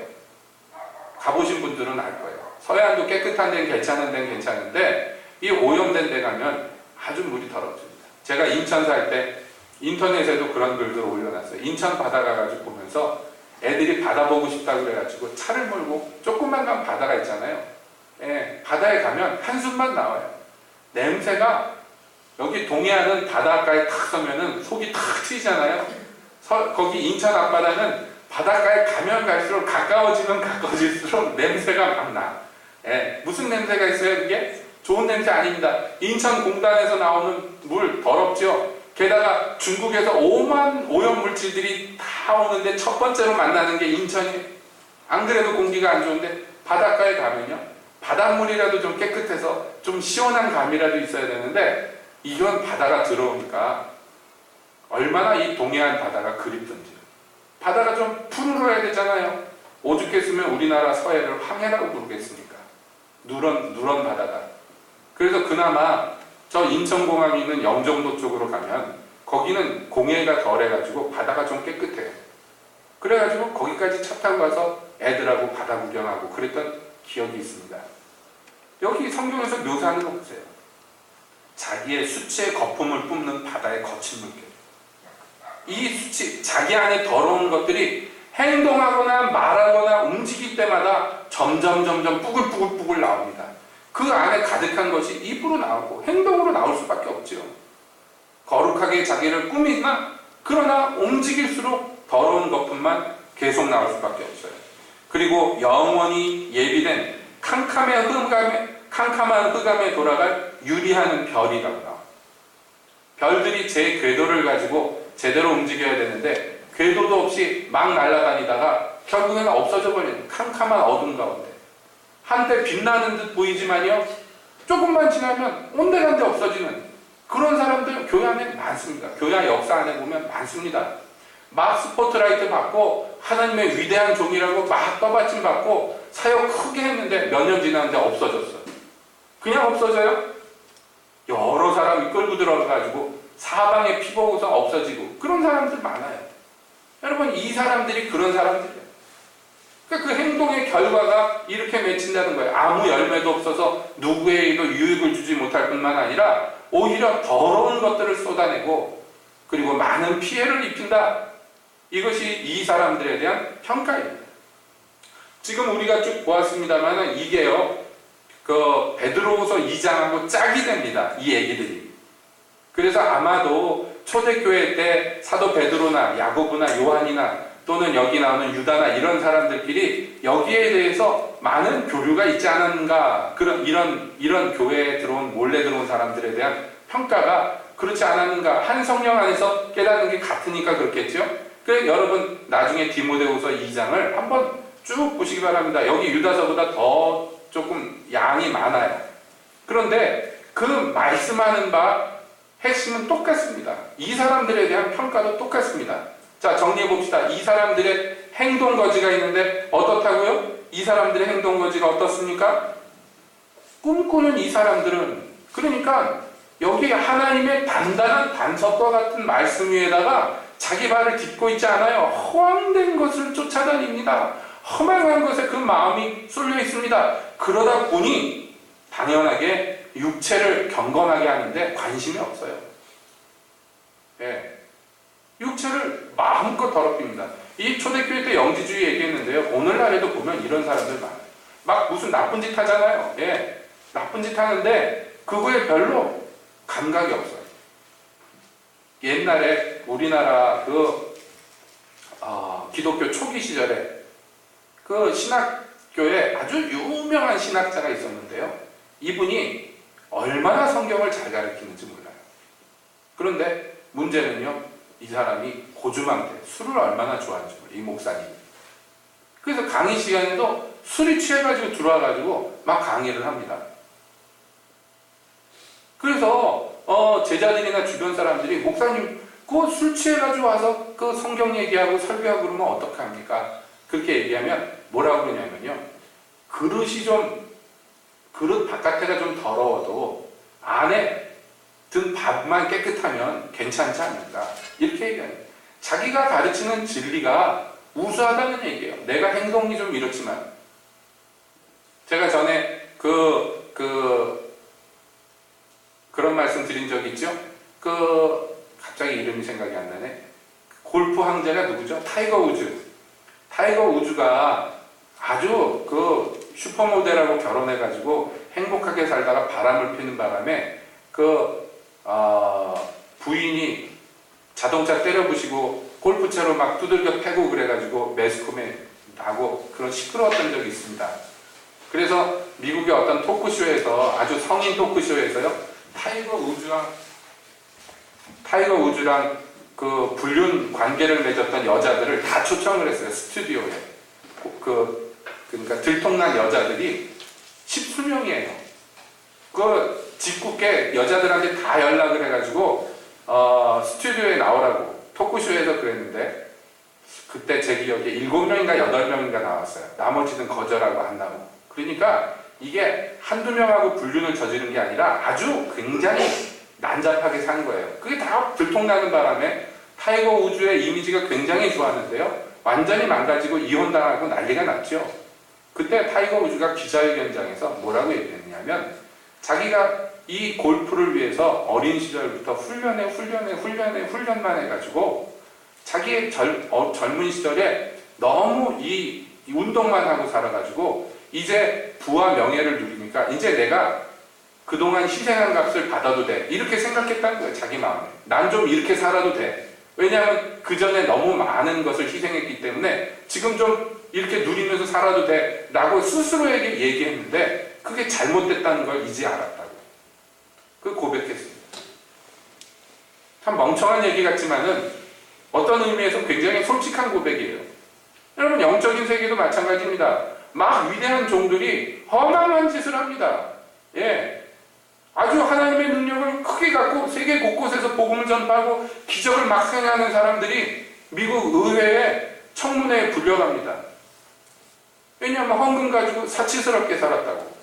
가보신 분들은 알 거예요. 서해안도 깨끗한 데는 괜찮은 데는 괜찮은데 이 오염된 데 가면 아주 물이 더럽습니다. 제가 인천 살 때 인터넷에도 그런 글들을 올려놨어요. 인천 바다 가가지고 보면서 애들이 바다 보고 싶다고 그래가지고 차를 몰고 조금만 가면 바다가 있잖아요. 예, 바다에 가면 한숨만 나와요. 냄새가 여기 동해안은 바닷가에 탁 서면은 속이 탁 트이잖아요. 거기 인천 앞바다는 바닷가에 가면 갈수록 가까워지면 가까워질수록 냄새가 막 나. 예, 무슨 냄새가 있어요 그게? 좋은 냄새 아닙니다. 인천 공단에서 나오는 물 더럽죠. 게다가 중국에서 오만 오염물질들이 다 오는데 첫 번째로 만나는 게 인천이에요. 안 그래도 공기가 안 좋은데 바닷가에 가면요. 바닷물이라도 좀 깨끗해서 좀 시원한 감이라도 있어야 되는데 이건 바다가 들어오니까 얼마나 이 동해안 바다가 그립던지요. 바다가 좀 푸르러야 되잖아요. 오죽했으면 우리나라 서해를 황해라고 부르겠습니까? 누런 바다가. 그래서 그나마 저 인천공항이 있는 영종도 쪽으로 가면 거기는 공해가 덜해가지고 바다가 좀 깨끗해요. 그래가지고 거기까지 차 타고 가서 애들하고 바다 구경하고 그랬던 기억이 있습니다. 여기 성경에서 묘사하는 거 보세요. 자기의 수치의 거품을 뿜는 바다의 거친 물결. 이 수치, 자기 안에 더러운 것들이 행동하거나 말하거나 움직일 때마다 점점 뿌글뿌글 나옵니다. 그 안에 가득한 것이 입으로 나오고 행동으로 나올 수밖에 없죠. 거룩하게 자기를 꾸미나 그러나 움직일수록 더러운 거품만 계속 나올 수밖에 없어요. 그리고 영원히 예비된 캄캄한 흑암에 돌아갈 유리하는 별이라고 나와요. 별들이 제 궤도를 가지고 제대로 움직여야 되는데 궤도도 없이 막 날아다니다가 결국에는 없어져 버리는 캄캄한 어둠 가운데 한때 빛나는 듯 보이지만요 조금만 지나면 온데간데 없어지는 그런 사람들 교회 안에 많습니다. 교회 역사 안에 보면 많습니다. 막 스포트라이트 받고 하나님의 위대한 종이라고 막 떠받침 받고 사역 크게 했는데 몇 년 지났는데 없어졌어요. 그냥 없어져요? 여러 사람이 끌고 들어가가지고 사방에 피 보고서 없어지고 그런 사람들 많아요. 여러분 이 사람들이 그런 사람들이에요. 그러니까 그 행동의 결과가 이렇게 맺힌다는 거예요. 아무 열매도 없어서 누구에게도 유익을 주지 못할 뿐만 아니라 오히려 더러운 것들을 쏟아내고 그리고 많은 피해를 입힌다. 이것이 이 사람들에 대한 평가입니다. 지금 우리가 쭉 보았습니다만 이게요 그 베드로후서 2장하고 짝이 됩니다. 이 얘기들이. 그래서 아마도 초대교회 때 사도 베드로나 야고보나 요한이나 또는 여기 나오는 유다나 이런 사람들끼리 여기에 대해서 많은 교류가 있지 않았는가. 이런 교회에 몰래 들어온 사람들에 대한 평가가 그렇지 않았는가. 한 성령 안에서 깨닫는 게 같으니까 그렇겠죠. 그래서 여러분 나중에 디모데후서 2장을 한번 쭉 보시기 바랍니다. 여기 유다서보다 더 조금 양이 많아요. 그런데 그 말씀하는 바 핵심은 똑같습니다. 이 사람들에 대한 평가도 똑같습니다. 자, 정리해 봅시다. 이 사람들의 행동거지가 있는데 어떻다고요? 이 사람들의 행동거지가 어떻습니까? 꿈꾸는 이 사람들은 그러니까 여기 하나님의 단단한 반석과 같은 말씀 위에다가 자기 발을 딛고 있지 않아요. 허황된 것을 쫓아다닙니다. 허망한 것에 그 마음이 쏠려 있습니다. 그러다 보니 당연하게 육체를 경건하게 하는데 관심이 없어요. 예. 육체를 마음껏 더럽힙니다. 이 초대교회 때 영지주의 얘기했는데요. 오늘날에도 보면 이런 사람들 많아요. 막 무슨 나쁜 짓 하잖아요. 예. 나쁜 짓 하는데 그거에 별로 감각이 없어요. 옛날에 우리나라 기독교 초기 시절에 그 신학교에 아주 유명한 신학자가 있었는데요. 이분이 얼마나 성경을 잘 가르치는지 몰라요. 그런데 문제는요, 이 사람이 고주망태, 술을 얼마나 좋아하는지 몰라요. 이 목사님. 그래서 강의 시간에도 술이 취해가지고 들어와가지고 막 강의를 합니다. 그래서 제자들이나 주변 사람들이 목사님 그 술 취해가지고 와서 그 성경 얘기하고 설교하고 그러면 어떡합니까? 그렇게 얘기하면 뭐라고 그러냐면요, 그릇 바깥에가 좀 더러워도 안에 든 밥만 깨끗하면 괜찮지 않을까, 이렇게 얘기합니다. 자기가 가르치는 진리가 우수하다는 얘기예요. 내가 행동이 좀 이렇지만, 제가 전에 그런 말씀 드린 적 있죠? 갑자기 이름이 생각이 안 나네. 골프 황제가 누구죠? 타이거 우즈. 타이거 우즈가 아주 슈퍼모델하고 결혼해가지고 행복하게 살다가 바람을 피는 바람에 부인이 자동차 때려부시고 골프채로 막 두들겨 패고 그래가지고 매스컴에 나고 그런 시끄러웠던 적이 있습니다. 그래서 미국의 어떤 토크쇼에서, 아주 성인 토크쇼에서요, 타이거 우즈랑 그 불륜 관계를 맺었던 여자들을 다 초청을 했어요. 스튜디오에. 그러니까 들통난 여자들이 10수명이에요. 짓궂게 여자들한테 다 연락을 해가지고 스튜디오에 나오라고 토크쇼에서 그랬는데, 그때 제 기억에 7명인가 8명인가 나왔어요. 나머지는 거절하고 안 나오고. 그러니까 이게 한두 명하고 불륜을 저지른 게 아니라 아주 굉장히 난잡하게 산 거예요. 그게 다 들통나는 바람에 타이거 우즈의 이미지가 굉장히 좋았는데요, 완전히 망가지고 이혼당하고 난리가 났죠. 그때 타이거 우즈가 기자회견장에서 뭐라고 얘기했냐면, 자기가 이 골프를 위해서 어린 시절부터 훈련만 해가지고 자기의 젊은 시절에 너무 이 운동만 하고 살아가지고 이제 부와 명예를 누리니까 이제 내가 그동안 희생한 값을 받아도 돼, 이렇게 생각했다는 거예요. 자기 마음에. 난 좀 이렇게 살아도 돼. 왜냐하면 그 전에 너무 많은 것을 희생했기 때문에 지금 좀 이렇게 누리면서 살아도 돼 라고 스스로에게 얘기했는데, 그게 잘못됐다는 걸 이제 알았다고. 그 고백했습니다. 참 멍청한 얘기 같지만은 어떤 의미에서 굉장히 솔직한 고백이에요. 여러분, 영적인 세계도 마찬가지입니다. 막 위대한 종들이 허망한 짓을 합니다. 예, 아주 하나님의 능력을 크게 갖고 세계 곳곳에서 복음을 전파하고 기적을 막 행하는 사람들이 미국 의회에 청문회에 불려갑니다. 왜냐하면 헌금 가지고 사치스럽게 살았다고.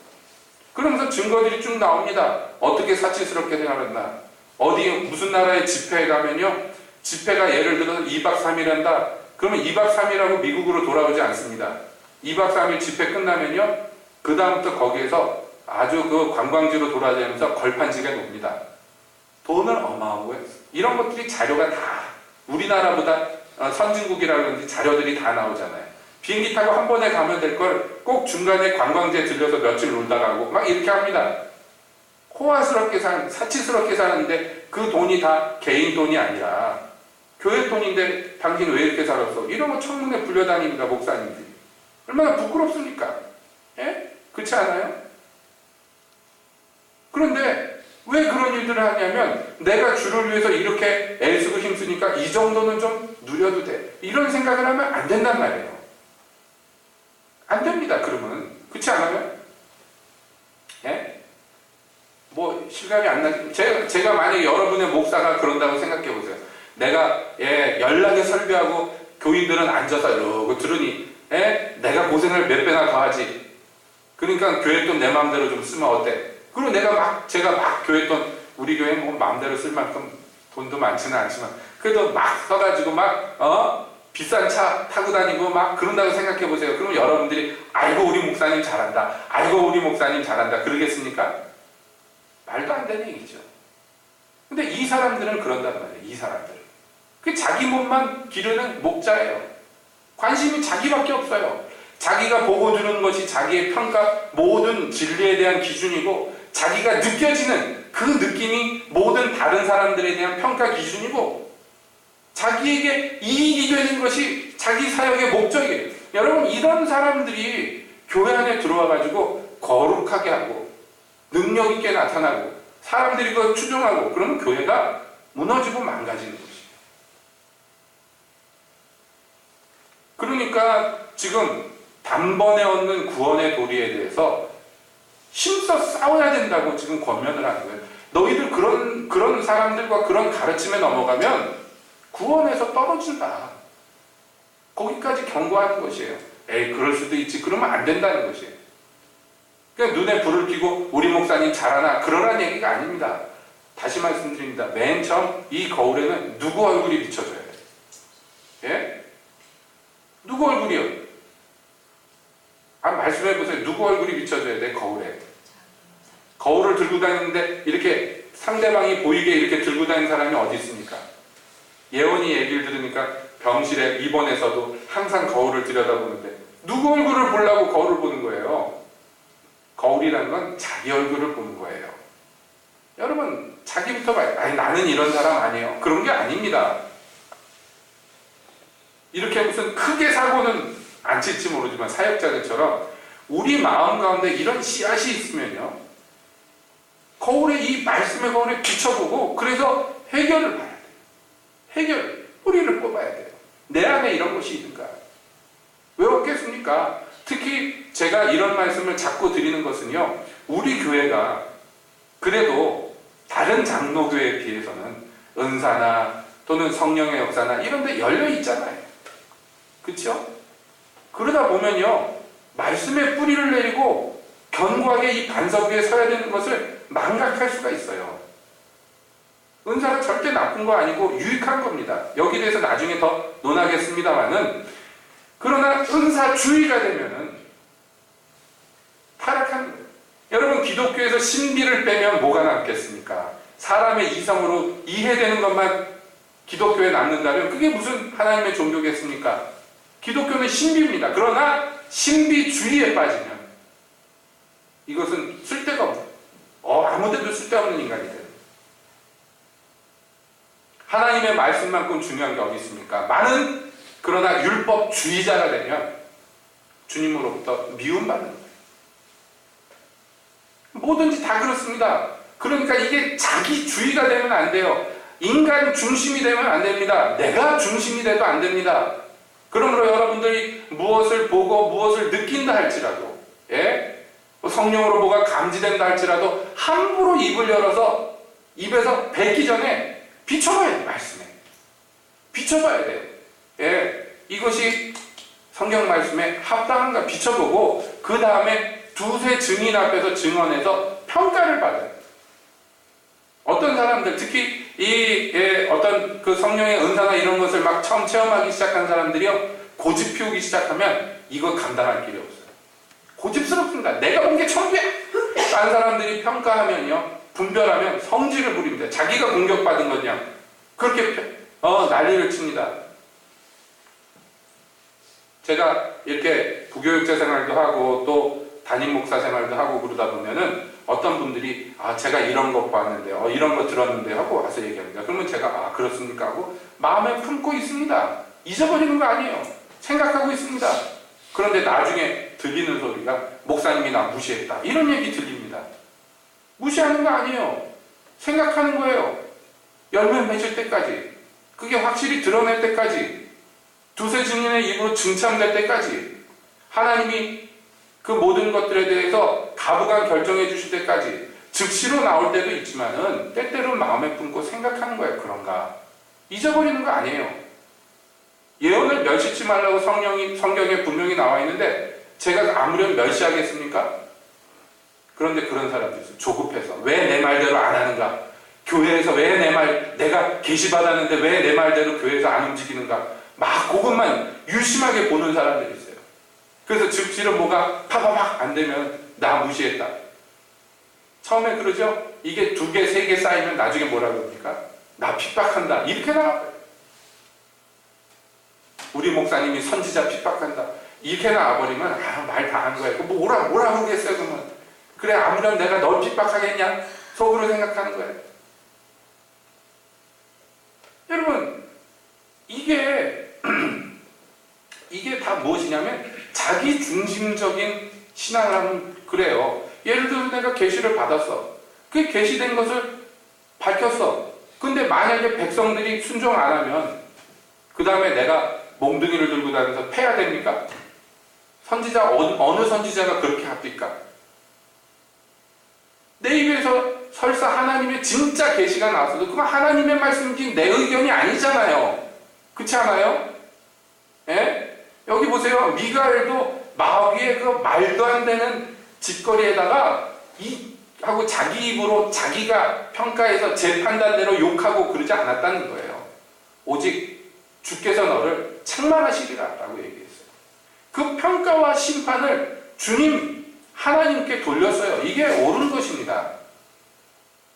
그러면서 증거들이 쭉 나옵니다. 어떻게 사치스럽게 살았나. 어디 무슨 나라에 집회에 가면요, 집회가 예를 들어서 2박 3일 한다. 그러면 2박 3일하고 미국으로 돌아오지 않습니다. 2박 3일 집회 끝나면요, 그 다음부터 거기에서 아주 그 관광지로 돌아다니면서 걸판지게 놉니다. 돈을 어마어마하고 해요. 이런 것들이 자료가 다 우리나라보다 선진국이라고 그런지 자료들이 다 나오잖아요. 비행기 타고 한 번에 가면 될 걸 꼭 중간에 관광지에 들려서 며칠 놀다 가고 막 이렇게 합니다. 호화스럽게 사치스럽게 사는데 그 돈이 다 개인 돈이 아니라 교회 돈인데 당신 왜 이렇게 살았어? 이러면 청문회 불려다닙니다, 목사님들이. 얼마나 부끄럽습니까? 예? 그렇지 않아요? 그런데 왜 그런 일들을 하냐면, 내가 주를 위해서 이렇게 애쓰고 힘쓰니까 이 정도는 좀 누려도 돼, 이런 생각을 하면 안 된단 말이에요. 안 됩니다. 그러면. 그렇지 않아요? 예? 뭐 실감이 안 나지. 제가 만약에 여러분의 목사가 그런다고 생각해 보세요. 내가 연락에 설교하고 교인들은 앉아서 이러고 들으니 내가 고생을 몇 배나 더 하지. 그러니까 교회 돈 내 마음대로 좀 쓰면 어때? 그리고 제가 막 교회 돈, 우리 교회 뭐 마음대로 쓸 만큼 돈도 많지는 않지만 그래도 막 써가지고 비싼 차 타고 다니고 막 그런다고 생각해 보세요. 그럼 여러분들이 아이고 우리 목사님 잘한다, 아이고 우리 목사님 잘한다 그러겠습니까? 말도 안 되는 얘기죠. 근데 이 사람들은 그런단 말이에요. 이 사람들은 그 자기 몸만 기르는 목자예요. 관심이 자기밖에 없어요. 자기가 보고 주는 것이 자기의 평가, 모든 진리에 대한 기준이고, 자기가 느껴지는 그 느낌이 모든 다른 사람들에 대한 평가 기준이고, 자기에게 이익이 되는 것이 자기 사역의 목적이에요. 여러분, 이런 사람들이 교회 안에 들어와가지고 거룩하게 하고 능력 있게 나타나고 사람들이 그걸 추종하고 그러면 교회가 무너지고 망가지는 것이에요. 그러니까 지금 단번에 얻는 구원의 도리에 대해서 힘써 싸워야 된다고 지금 권면을 하는 거예요. 너희들 그런 사람들과 그런 가르침에 넘어가면 구원에서 떨어진다. 거기까지 경고하는 것이에요. 에이, 그럴 수도 있지. 그러면 안 된다는 것이에요. 그냥 눈에 불을 켜고 우리 목사님 잘하나 그러란 얘기가 아닙니다. 다시 말씀드립니다. 맨 처음 이 거울에는 누구 얼굴이 비춰져야 돼요? 예? 누구 얼굴이요? 말씀해보세요. 누구 얼굴이 비춰져야 돼? 거울에. 거울을 들고 다니는데 이렇게 상대방이 보이게 이렇게 들고 다니는 사람이 어디 있습니까? 예원이 얘기를 들으니까 병실에 입원해서도 항상 거울을 들여다보는데 누구 얼굴을 보려고 거울을 보는 거예요? 거울이라는 건 자기 얼굴을 보는 거예요. 여러분, 자기부터 봐요. 아니, 나는 이런 사람 아니에요. 그런 게 아닙니다. 이렇게 무슨 크게 사고는 안 칠지 모르지만 사역자들처럼 우리 마음 가운데 이런 씨앗이 있으면요, 거울에 이 말씀의 거울에 비춰보고 그래서 해결을 봐야 돼요. 해결, 뿌리를 뽑아야 돼요. 내 안에 이런 것이 있는가? 왜 없겠습니까? 특히 제가 이런 말씀을 자꾸 드리는 것은요, 우리 교회가 그래도 다른 장로교회에 비해서는 은사나 또는 성령의 역사나 이런 데 열려 있잖아요. 그렇죠? 그러다 보면요, 말씀의 뿌리를 내리고 견고하게 이 반석 위에 서야 되는 것을 망각할 수가 있어요. 은사가 절대 나쁜 거 아니고 유익한 겁니다. 여기 대해서 나중에 더 논하겠습니다만은, 그러나 은사주의가 되면은 타락하는 거예요. 여러분, 기독교에서 신비를 빼면 뭐가 남겠습니까? 사람의 이성으로 이해되는 것만 기독교에 남는다면 그게 무슨 하나님의 종교겠습니까? 기독교는 신비입니다. 그러나 신비주의에 빠지면 이것은 쓸데가 없는, 아무데도 쓸데없는 인간이 돼요. 하나님의 말씀만큼 중요한 게 어디 있습니까? 많은, 그러나 율법주의자가 되면 주님으로부터 미움받는 거예요. 뭐든지 다 그렇습니다. 그러니까 이게 자기주의가 되면 안 돼요. 인간 중심이 되면 안 됩니다. 내가 중심이 돼도 안 됩니다. 그러므로 여러분들이 무엇을 보고 무엇을 느낀다 할지라도, 예? 성령으로 뭐가 감지된다 할지라도 함부로 입을 열어서 입에서 뱉기 전에 비춰봐야 돼요. 말씀에 비춰봐야 돼요. 예, 이것이 성경 말씀에 합당한가 비춰보고 그 다음에 두세 증인 앞에서 증언해서 평가를 받아요. 어떤 사람들, 특히 어떤 그 성령의 은사나 이런 것을 막 처음 체험하기 시작한 사람들이요, 고집 피우기 시작하면 이거 감당할 길이 없어요. 고집스럽습니다. 내가 본 게 천재야. 딴 사람들이 평가하면요, 분별하면 성질을 부립니다. 자기가 공격받은 거냐, 그렇게 난리를 칩니다. 제가 이렇게 부교육자 생활도 하고 또 담임 목사 생활도 하고 그러다 보면은 어떤 분들이 제가 이런 거 봤는데 이런 거 들었는데 하고 와서 얘기합니다. 그러면 제가 그렇습니까 하고 마음에 품고 있습니다. 잊어버리는 거 아니에요. 생각하고 있습니다. 그런데 나중에 들리는 소리가 목사님이 나 무시했다, 이런 얘기 들립니다. 무시하는 거 아니에요. 생각하는 거예요. 열매 맺을 때까지, 그게 확실히 드러낼 때까지, 두세 증인의 입으로 증창될 때까지, 하나님이 그 모든 것들에 대해서 가부간 결정해 주실 때까지, 즉시로 나올 때도 있지만은 때때로 마음에 품고 생각하는 거예요. 그런가? 잊어버리는 거 아니에요. 예언을 멸시치 말라고 성경에 분명히 나와 있는데 제가 아무렴 멸시하겠습니까? 그런데 그런 사람도 있어요. 조급해서 왜 내 말대로 안 하는가? 교회에서 왜 내가 계시받았는데 왜 내 말대로 교회에서 안 움직이는가? 막 그것만 유심하게 보는 사람들이 있어요. 그래서 즉시로 뭐가 파바박 안 되면 나 무시했다. 처음에 그러죠? 이게 2개, 3개 쌓이면 나중에 뭐라 그럽니까? 나 핍박한다. 이렇게 나와요. 우리 목사님이 선지자 핍박한다. 이렇게 나와버리면 말 다 한 거예요. 뭐라 그러겠어요, 그러면. 그래, 아무렴 내가 널 핍박하겠냐? 속으로 생각하는 거예요. 여러분, 이게 다 무엇이냐면 자기 중심적인 신앙을 하면 그래요. 예를 들어서 내가 계시를 받았어. 그 계시된 것을 밝혔어. 근데 만약에 백성들이 순종 안 하면 그 다음에 내가 몽둥이를 들고 다니면서 패야 됩니까? 선지자, 어느 선지자가 그렇게 합니까? 내 입에서 설사 하나님의 진짜 계시가 나왔어도 그건 하나님의 말씀이지 내 의견이 아니잖아요. 그렇지 않아요? 예? 여기 보세요. 미가엘도 마귀의 그 말도 안 되는 짓거리에다가 하고 자기 입으로 자기가 평가해서 제 판단대로 욕하고 그러지 않았다는 거예요. 오직 주께서 너를 책망하시리라 라고 얘기했어요. 그 평가와 심판을 주님 하나님께 돌렸어요. 이게 옳은 것입니다.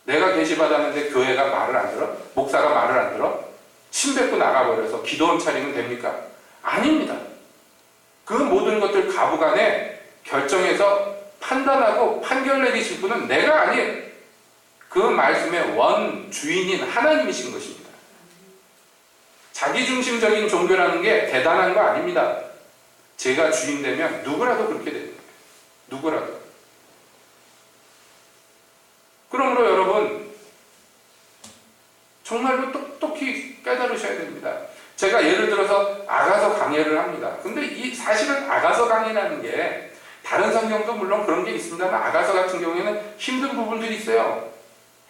내가 계시받았는데 교회가 말을 안 들어? 목사가 말을 안 들어? 침 뱉고 나가버려서 기도원 차리면 됩니까? 아닙니다. 그 모든 것들 가부간에 결정해서 판단하고 판결 내리실 분은 내가 아닌 그 말씀의 원 주인인 하나님이신 것입니다. 자기중심적인 종교라는 게 대단한 거 아닙니다. 제가 주인 되면 누구라도 그렇게 됩니다. 누구라도. 그러므로 여러분 정말로 똑똑히 깨달으셔야 됩니다. 제가 예를 들어서 아가서 강해를 합니다. 근데 이 사실은 아가서 강해라는 게 다른 성경도 물론 그런 게 있습니다만 아가서 같은 경우에는 힘든 부분들이 있어요.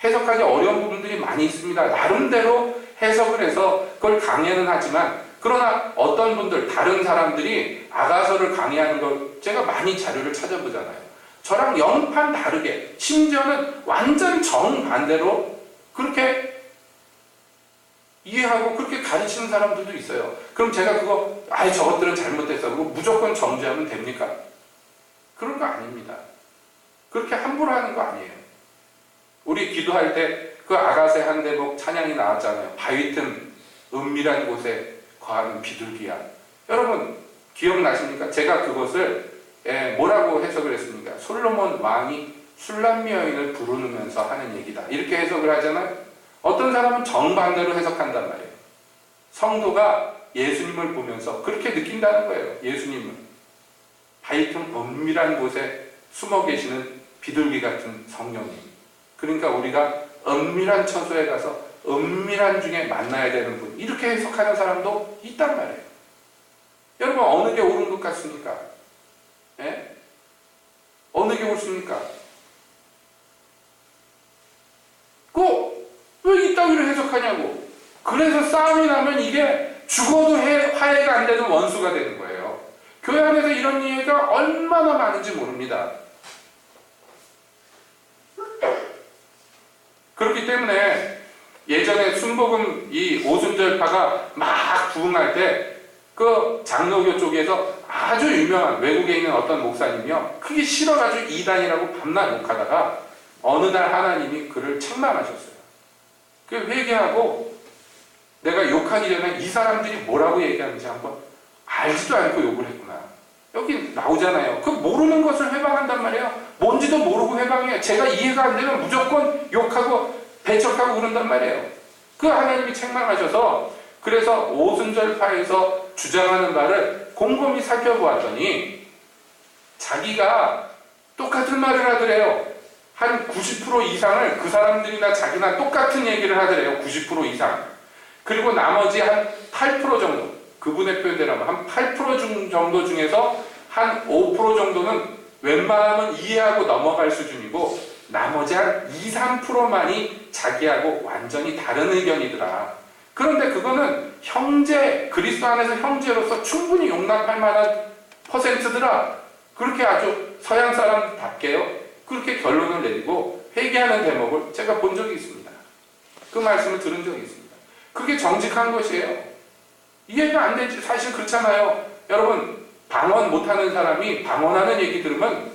해석하기 어려운 부분들이 많이 있습니다. 나름대로 해석을 해서 그걸 강해는 하지만 그러나 어떤 분들 다른 사람들이 아가서를 강의하는 걸 제가 많이 자료를 찾아보잖아요. 저랑 영판 다르게 심지어는 완전 정반대로 그렇게 이해하고 그렇게 가르치는 사람들도 있어요. 그럼 제가 그거 저것들은 잘못됐어. 그거 무조건 정죄하면 됩니까? 그런 거 아닙니다. 그렇게 함부로 하는 거 아니에요. 우리 기도할 때 그 아가새 한 대목 찬양이 나왔잖아요. 바위 틈 은밀한 곳에 거하는 비둘기야. 여러분 기억나십니까? 제가 그것을 뭐라고 해석을 했습니까? 솔로몬 왕이 술람미 여인을 부르면서 하는 얘기다. 이렇게 해석을 하잖아요. 어떤 사람은 정반대로 해석한단 말이에요. 성도가 예수님을 보면서 그렇게 느낀다는 거예요. 예수님은 바위 틈 은밀한 곳에 숨어 계시는 비둘기 같은 성령님. 그러니까 우리가 은밀한 처소에 가서 은밀한 중에 만나야 되는 분. 이렇게 해석하는 사람도 있단 말이에요. 여러분 어느 게 옳은 것 같습니까? 예? 어느 게 옳습니까? 왜 이따위로 해석하냐고. 그래서 싸움이 나면 이게 죽어도 화해가 안 되는 원수가 되는 거예요. 교회 안에서 이런 이해가 얼마나 많은지 모릅니다. 그렇기 때문에 예전에 순복음 이 오순절파가 막 부흥할 때 그 장로교 쪽에서 아주 유명한 외국에 있는 어떤 목사님이요. 그게 싫어가지고 이단이라고 밤낮 욕하다가 어느 날 하나님이 그를 책망하셨어요. 그 회개하고 내가 욕하기 전에 이 사람들이 뭐라고 얘기하는지 한번 알지도 않고 욕을 했구나. 여기 나오잖아요. 그 모르는 것을 회방한단 말이에요. 뭔지도 모르고 회방해요. 제가 이해가 안 되면 무조건 욕하고 배척하고 그런단 말이에요. 그 하나님이 책망하셔서 그래서 오순절파에서 주장하는 바를 곰곰이 살펴보았더니 자기가 똑같은 말을 하더래요. 한 90% 이상을 그 사람들이나 자기나 똑같은 얘기를 하더래요. 90% 이상. 그리고 나머지 한 8% 정도, 그분의 표현대로 한 8% 정도 중에서 한 5% 정도는 웬만하면 이해하고 넘어갈 수준이고 나머지 한 2, 3%만이 자기하고 완전히 다른 의견이더라. 그런데 그거는 형제, 그리스도 안에서 형제로서 충분히 용납할 만한 퍼센트더라. 그렇게 아주 서양 사람답게요. 그렇게 결론을 내리고 회개하는 대목을 제가 본 적이 있습니다. 그 말씀을 들은 적이 있습니다. 그게 정직한 것이에요. 이해가 안 되지. 사실 그렇잖아요. 여러분 방언 못하는 사람이 방언하는 얘기 들으면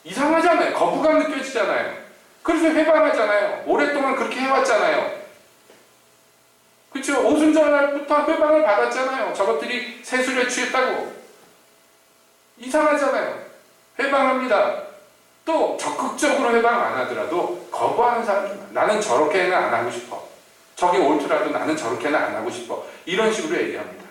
이상하잖아요. 거부감 느껴지잖아요. 그래서 회방하잖아요. 오랫동안 그렇게 해왔잖아요. 그렇죠? 오순절날부터 회방을 받았잖아요. 저것들이 세술에 취했다고. 이상하잖아요. 회방합니다. 또 적극적으로 회방 안 하더라도 거부하는 사람이 나는 저렇게는 안 하고 싶어. 저게 옳더라도 나는 저렇게는 안 하고 싶어. 이런 식으로 얘기합니다.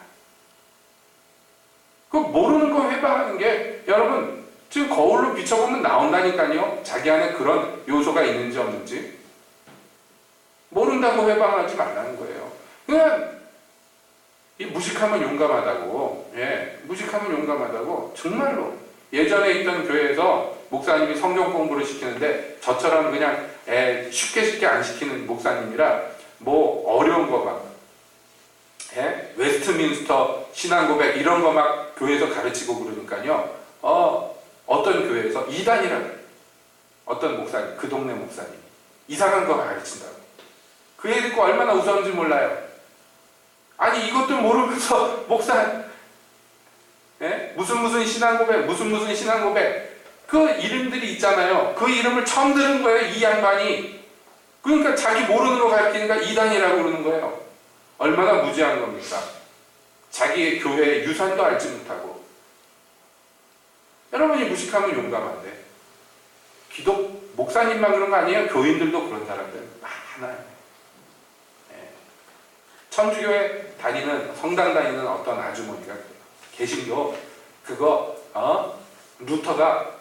그 모르는 거 회방하는 게 여러분 지금 거울로 비춰보면 나온다니까요. 자기 안에 그런 요소가 있는지 없는지. 모른다고 회방하지 말라는 거예요. 그냥 이 무식하면 용감하다고. 예, 무식하면 용감하다고. 정말로 예전에 있던 교회에서 목사님이 성경 공부를 시키는데 저처럼 그냥 쉽게 안 시키는 목사님이라 뭐 어려운 거 막 웨스트민스터 신앙고백 이런 거 막 교회에서 가르치고 그러니까요. 어떤 교회에서 이단이라고 어떤 목사님, 그 동네 목사님 이상한 거 가르친다고. 그 애 듣고 얼마나 웃었는지 몰라요. 아니 이것도 모르면서 목사 무슨 신앙고백 무슨 신앙고백 그 이름들이 있잖아요. 그 이름을 처음 들은 거예요. 이 양반이. 그러니까 자기 모르는 거 가르치니까 이단이라고 그러는 거예요. 얼마나 무지한 겁니까? 자기의 교회의 유산도 알지 못하고. 여러분이 무식하면 용감한데 기독 목사님만 그런 거 아니에요? 교인들도 그런 사람들 많아요. 천주교에 다니는 성당 다니는 어떤 아주머니가 개신교 그거 루터가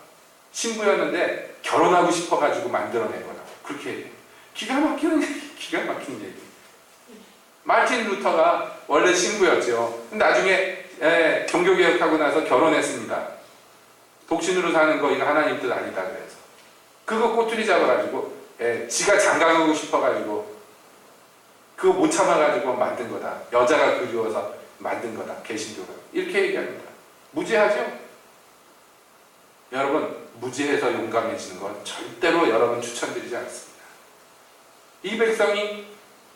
신부였는데 결혼하고 싶어가지고 만들어낸 거다. 그렇게 얘기해요. 기가 막히는 얘기. 마틴 루터가 원래 신부였죠. 나중에 종교개혁하고 나서 결혼했습니다. 독신으로 사는 거 이거 하나님 뜻 아니다 그래서 그거 꼬투리 잡아가지고 지가 장가가고 싶어가지고 그거 못 참아가지고 만든 거다. 여자가 그리워서 만든 거다. 개신교가 이렇게 얘기합니다. 무지하죠? 여러분 무지해서 용감해지는 건 절대로 여러분 추천드리지 않습니다. 이 백성이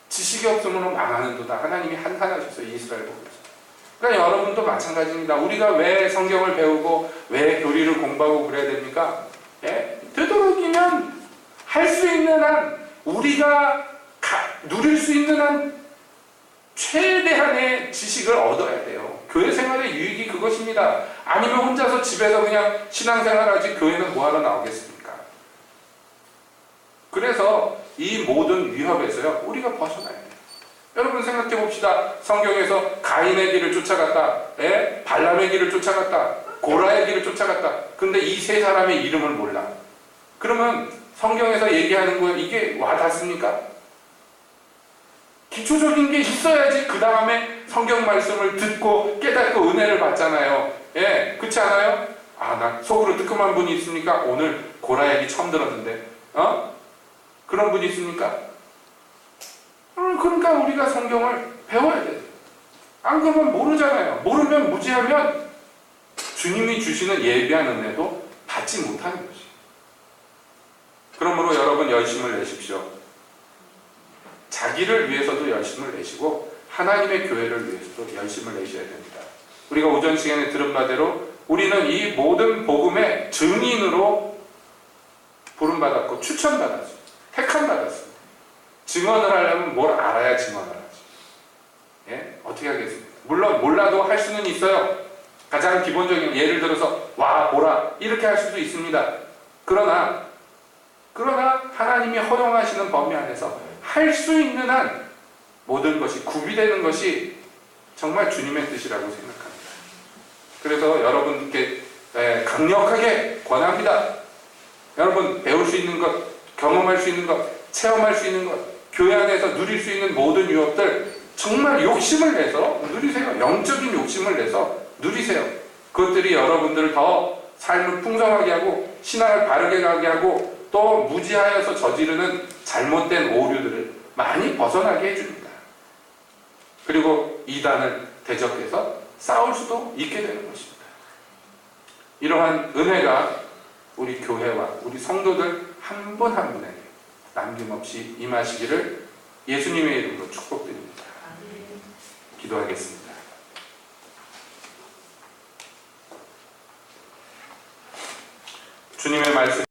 지식이 없으면 망하는 도다. 하나님이 한탄하셔서 이스라엘 복에서. 그러니까 여러분도 마찬가지입니다. 우리가 왜 성경을 배우고 왜 교리를 공부하고 그래야 됩니까? 되도록이면 할 수 있는 한 우리가 누릴 수 있는 한 최대한의 지식을 얻어야 돼요. 교회 생활의 유익이 그것입니다. 아니면 혼자서 집에서 그냥 신앙생활하지 교회는 뭐하러 나오겠습니까? 그래서 이 모든 위협에서요 우리가 벗어나야 돼요. 여러분 생각해 봅시다. 성경에서 가인의 길을 쫓아갔다, 발람의 길을 쫓아갔다, 고라의 길을 쫓아갔다. 근데 이 세 사람의 이름을 몰라. 그러면 성경에서 얘기하는 거에 이게 와닿습니까? 기초적인 게 있어야지 그 다음에 성경 말씀을 듣고 깨닫고 은혜를 받잖아요. 그렇지 않아요? 나 속으로 뜨끔한 분이 있습니까? 오늘 고라 얘기 처음 들었는데 그런 분이 있습니까? 그러니까 우리가 성경을 배워야 돼요. 안 그러면 모르잖아요. 모르면 무지하면 주님이 주시는 예비한 은혜도 받지 못하는 거지. 그러므로 여러분 열심을 내십시오. 자기를 위해서도 열심을 내시고 하나님의 교회를 위해서도 열심을 내셔야 됩니다. 우리가 오전 시간에 들은 바대로 우리는 이 모든 복음의 증인으로 부름받았고 추천받았습니다. 택함받았습니다. 증언을 하려면 뭘 알아야 증언을 하지. 어떻게 하겠습니까? 물론 몰라도 할 수는 있어요. 가장 기본적인 예를 들어서 와 보라 이렇게 할 수도 있습니다. 그러나 하나님이 허용하시는 범위 안에서 할 수 있는 한 모든 것이 구비되는 것이 정말 주님의 뜻이라고 생각합니다. 그래서 여러분께 강력하게 권합니다. 여러분 배울 수 있는 것, 경험할 수 있는 것, 체험할 수 있는 것, 교회 안에서 누릴 수 있는 모든 유업들 정말 욕심을 내서 누리세요. 영적인 욕심을 내서 누리세요. 그것들이 여러분들을 더 삶을 풍성하게 하고 신앙을 바르게 가게 하고 또 무지하여서 저지르는 잘못된 오류들을 많이 벗어나게 해줍니다. 그리고 이단을 대적해서 싸울 수도 있게 되는 것입니다. 이러한 은혜가 우리 교회와 우리 성도들 한 분 한 분에게 남김없이 임하시기를 예수님의 이름으로 축복드립니다. 기도하겠습니다. 주님의 말씀